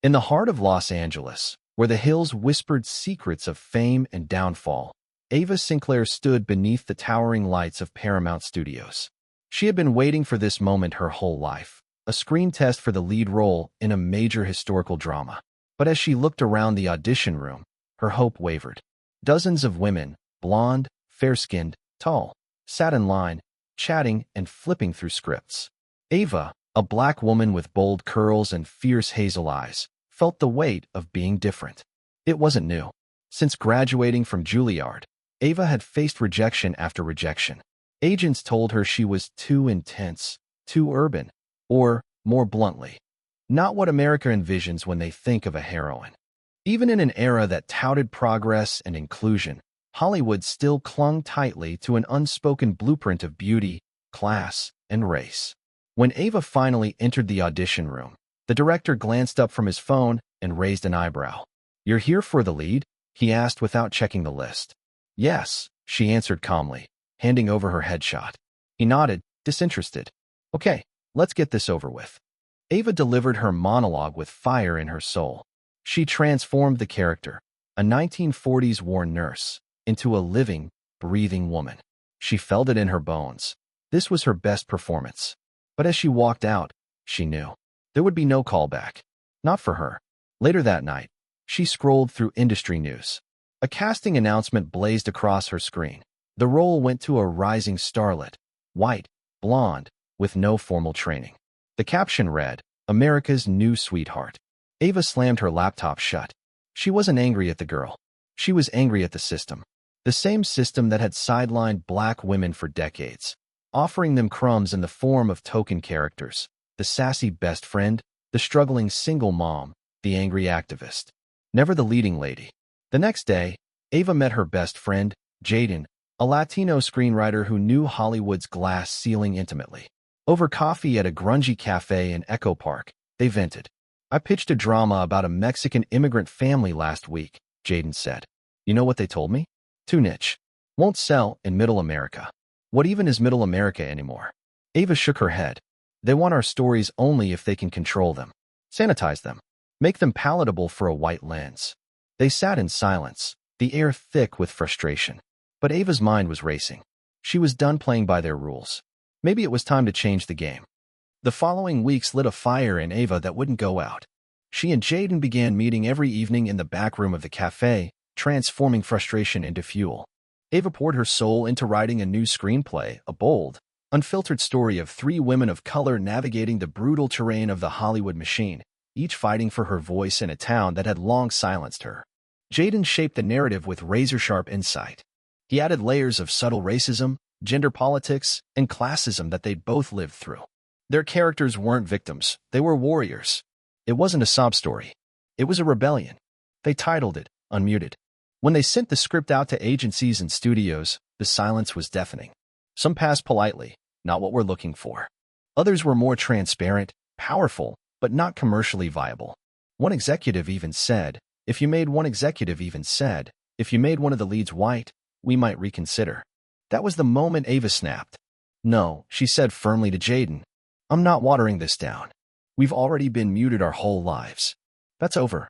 In the heart of Los Angeles, where the hills whispered secrets of fame and downfall, Ava Sinclair stood beneath the towering lights of Paramount Studios. She had been waiting for this moment her whole life, a screen test for the lead role in a major historical drama. But as she looked around the audition room, her hope wavered. Dozens of women, blonde, fair-skinned, tall, sat in line, chatting and flipping through scripts. Ava, a black woman with bold curls and fierce hazel eyes, felt the weight of being different. It wasn't new. Since graduating from Juilliard, Ava had faced rejection after rejection. Agents told her she was too intense, too urban, or, more bluntly, not what America envisions when they think of a heroine. Even in an era that touted progress and inclusion, Hollywood still clung tightly to an unspoken blueprint of beauty, class, and race. When Ava finally entered the audition room, the director glanced up from his phone and raised an eyebrow. "You're here for the lead?" he asked without checking the list. "Yes," she answered calmly, handing over her headshot. He nodded, disinterested. "Okay, let's get this over with." Ava delivered her monologue with fire in her soul. She transformed the character, a 1940s war nurse, into a living, breathing woman. She felt it in her bones. This was her best performance. But as she walked out, she knew there would be no callback. Not for her. Later that night, she scrolled through industry news. A casting announcement blazed across her screen. The role went to a rising starlet, white, blonde, with no formal training. The caption read, "America's new sweetheart." Ava slammed her laptop shut. She wasn't angry at the girl. She was angry at the system. The same system that had sidelined black women for decades, offering them crumbs in the form of token characters, the sassy best friend, the struggling single mom, the angry activist. Never the leading lady. The next day, Ava met her best friend, Jaden, a Latino screenwriter who knew Hollywood's glass ceiling intimately. Over coffee at a grungy cafe in Echo Park, they vented. "I pitched a drama about a Mexican immigrant family last week," Jaden said. "You know what they told me? Too niche. Won't sell in Middle America." What even is Middle America anymore? Ava shook her head. "They want our stories only if they can control them. Sanitize them. Make them palatable for a white lens." They sat in silence, the air thick with frustration. But Ava's mind was racing. She was done playing by their rules. Maybe it was time to change the game. The following weeks lit a fire in Ava that wouldn't go out. She and Jaden began meeting every evening in the back room of the cafe, transforming frustration into fuel. Ava poured her soul into writing a new screenplay, a bold, unfiltered story of three women of color navigating the brutal terrain of the Hollywood machine, each fighting for her voice in a town that had long silenced her. Jaden shaped the narrative with razor-sharp insight. He added layers of subtle racism, gender politics, and classism that they'd both lived through. Their characters weren't victims, they were warriors. It wasn't a sob story. It was a rebellion. They titled it Unmuted. When they sent the script out to agencies and studios, the silence was deafening. Some passed politely, not what we're looking for. Others were more transparent, powerful, but not commercially viable. One executive even said, if you made one of the leads white, we might reconsider. That was the moment Ava snapped. "No," she said firmly to Jaden. "I'm not watering this down. We've already been muted our whole lives. That's over."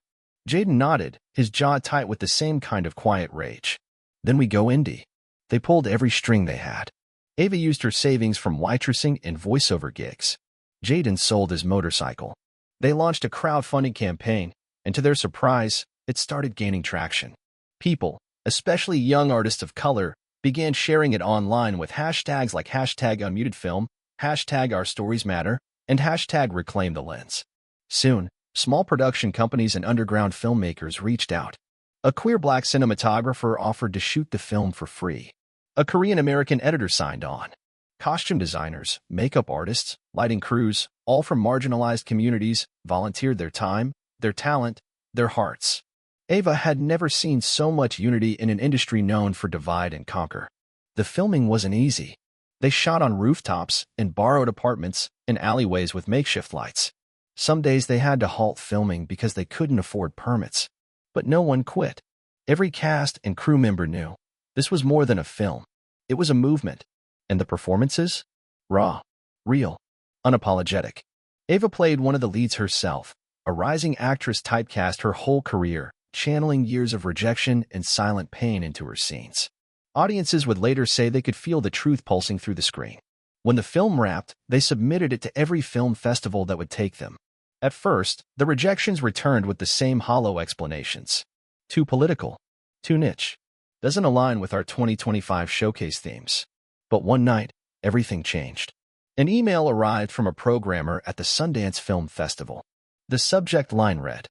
Jaden nodded, his jaw tight with the same kind of quiet rage. "Then we go indie." They pulled every string they had. Ava used her savings from waitressing and voiceover gigs. Jaden sold his motorcycle. They launched a crowdfunding campaign, and to their surprise, it started gaining traction. People, especially young artists of color, began sharing it online with hashtags like #UnmutedFilm, #OurStoriesMatter, and #ReclaimTheLens. Soon, small production companies and underground filmmakers reached out. A queer black cinematographer offered to shoot the film for free. A Korean-American editor signed on. Costume designers, makeup artists, lighting crews, all from marginalized communities, volunteered their time, their talent, their hearts. Ava had never seen so much unity in an industry known for divide and conquer. The filming wasn't easy. They shot on rooftops, in borrowed apartments, in alleyways with makeshift lights. Some days they had to halt filming because they couldn't afford permits. But no one quit. Every cast and crew member knew this was more than a film. It was a movement. And the performances? Raw, real, unapologetic. Ava played one of the leads herself, A rising actress typecast her whole career, channeling years of rejection and silent pain into her scenes. Audiences would later say they could feel the truth pulsing through the screen. When the film wrapped, they submitted it to every film festival that would take them. At first, the rejections returned with the same hollow explanations. Too political. Too niche. Doesn't align with our 2025 showcase themes. But one night, everything changed. An email arrived from a programmer at the Sundance Film Festival. The subject line read,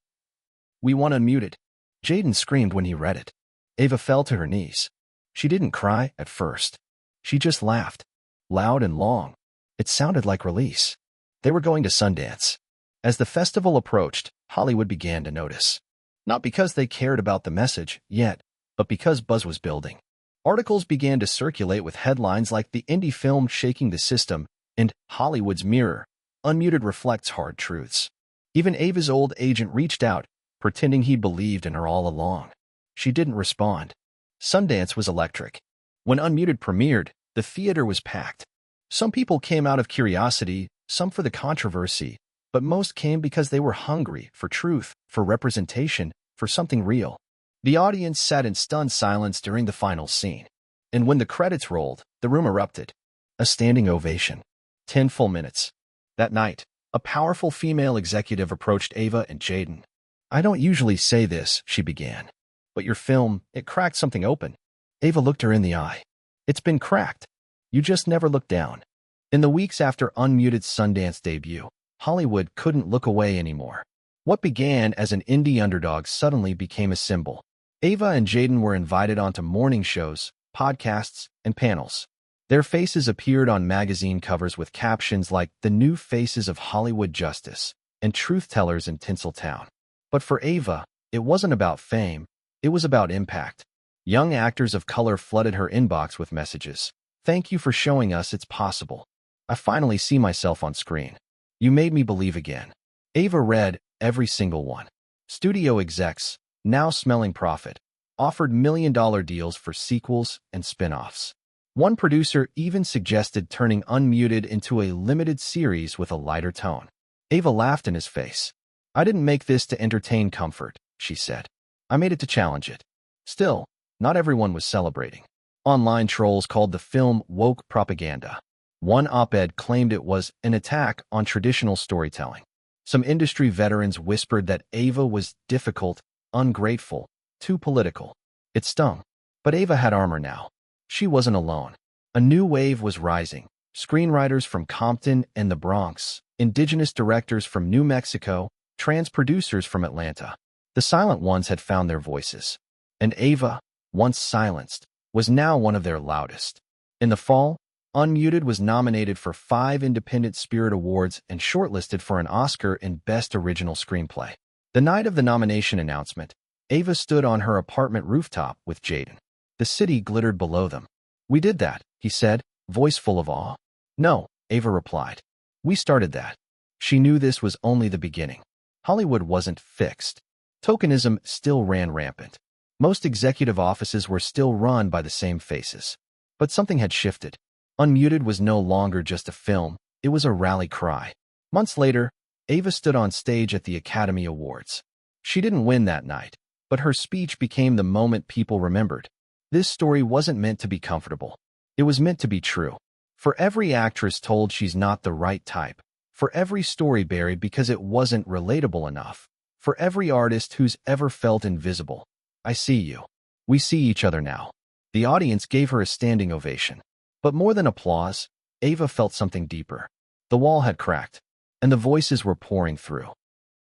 "We want unmuted." Jaden screamed when he read it. Ava fell to her knees. She didn't cry at first. She just laughed. Loud and long. It sounded like release. They were going to Sundance. As the festival approached, Hollywood began to notice. Not because they cared about the message yet, but because buzz was building. Articles began to circulate with headlines like "The indie film shaking the system" and "Hollywood's mirror. Unmuted reflects hard truths." Even Ava's old agent reached out, pretending he believed in her all along. She didn't respond. Sundance was electric. When Unmuted premiered, the theater was packed. Some people came out of curiosity, some for the controversy, but most came because they were hungry for truth, for representation, for something real. The audience sat in stunned silence during the final scene. And when the credits rolled, the room erupted. A standing ovation. 10 full minutes. That night, a powerful female executive approached Ava and Jaden. "I don't usually say this," she began, "but your film, it cracked something open." Ava looked her in the eye. "It's been cracked. You just never looked down." In the weeks after Unmuted's Sundance debut, Hollywood couldn't look away anymore. What began as an indie underdog suddenly became a symbol. Ava and Jaden were invited onto morning shows, podcasts, and panels. Their faces appeared on magazine covers with captions like "The New Faces of Hollywood Justice" and "Truth Tellers in Tinseltown." But for Ava, it wasn't about fame, it was about impact. Young actors of color flooded her inbox with messages. "Thank you for showing us it's possible. I finally see myself on screen. You made me believe again." Ava read every single one. Studio execs, now smelling profit, offered million-dollar deals for sequels and spin-offs. One producer even suggested turning Unmuted into a limited series with a lighter tone. Ava laughed in his face. "I didn't make this to entertain comfort," she said. "I made it to challenge it." Still, not everyone was celebrating. Online trolls called the film woke propaganda. One op-ed claimed it was an attack on traditional storytelling. Some industry veterans whispered that Ava was difficult, ungrateful, too political. It stung. But Ava had armor now. She wasn't alone. A new wave was rising. Screenwriters from Compton and the Bronx, indigenous directors from New Mexico, trans producers from Atlanta. The silent ones had found their voices. And Ava, once silenced, was now one of their loudest. In the fall, Unmuted was nominated for 5 Independent Spirit Awards and shortlisted for an Oscar in Best Original Screenplay. The night of the nomination announcement, Ava stood on her apartment rooftop with Jaden. The city glittered below them. "We did that," he said, voice full of awe. "No," Ava replied. "We started that." She knew this was only the beginning. Hollywood wasn't fixed. Tokenism still ran rampant. Most executive offices were still run by the same faces. But something had shifted. Unmuted was no longer just a film, it was a rally cry. Months later, Ava stood on stage at the Academy Awards. She didn't win that night, but her speech became the moment people remembered. This story wasn't meant to be comfortable. It was meant to be true. For every actress told she's not the right type, for every story buried because it wasn't relatable enough, for every artist who's ever felt invisible. "I see you. We see each other now." The audience gave her a standing ovation. But more than applause, Ava felt something deeper. The wall had cracked, and the voices were pouring through.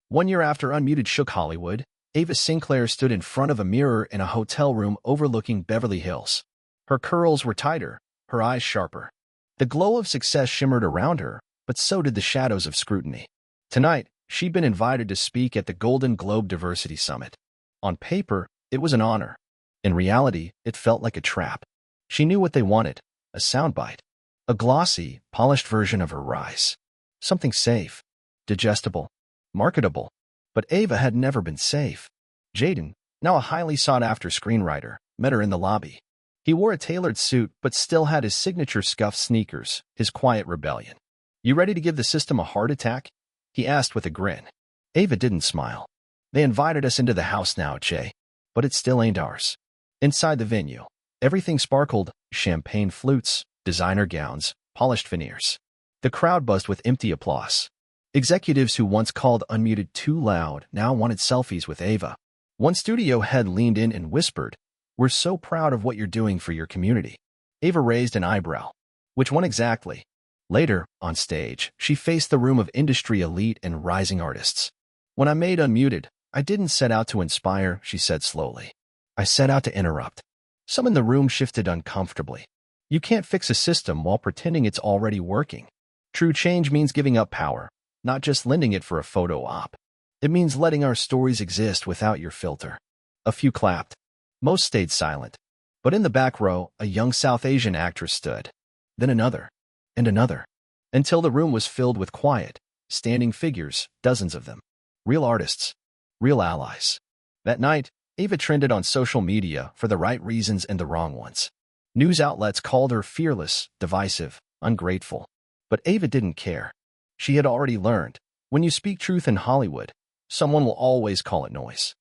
1 year after Unmuted shook Hollywood, Ava Sinclair stood in front of a mirror in a hotel room overlooking Beverly Hills. Her curls were tighter, her eyes sharper. The glow of success shimmered around her, but so did the shadows of scrutiny. Tonight, she'd been invited to speak at the Golden Globe Diversity Summit. On paper, it was an honor. In reality, it felt like a trap. She knew what they wanted. A soundbite. A glossy, polished version of her rise. Something safe, digestible, marketable. But Ava had never been safe. Jaden, now a highly sought-after screenwriter, met her in the lobby. He wore a tailored suit but still had his signature scuffed sneakers, his quiet rebellion. "You ready to give the system a heart attack?" he asked with a grin. Ava didn't smile. They invited us into the house now, Che. But it still ain't ours. Inside the venue, everything sparkled: champagne flutes, designer gowns, polished veneers. The crowd buzzed with empty applause. Executives who once called unmuted too loud now wanted selfies with Ava. One studio head leaned in and whispered, "We're so proud of what you're doing for your community." Ava raised an eyebrow. Which one exactly? Later, on stage, she faced the room of industry elite and rising artists. "When I made Unmuted, I didn't set out to inspire," she said slowly. "I set out to interrupt." Some in the room shifted uncomfortably. You can't fix a system while pretending it's already working. True change means giving up power, not just lending it for a photo op. It means letting our stories exist without your filter. A few clapped. Most stayed silent. But in the back row, a young South Asian actress stood. Then another. And another. Until the room was filled with quiet, standing figures, dozens of them. Real artists. Real allies. That night, Ava trended on social media for the right reasons and the wrong ones. News outlets called her fearless, divisive, ungrateful. But Ava didn't care. She had already learned, when you speak truth in Hollywood, someone will always call it noise.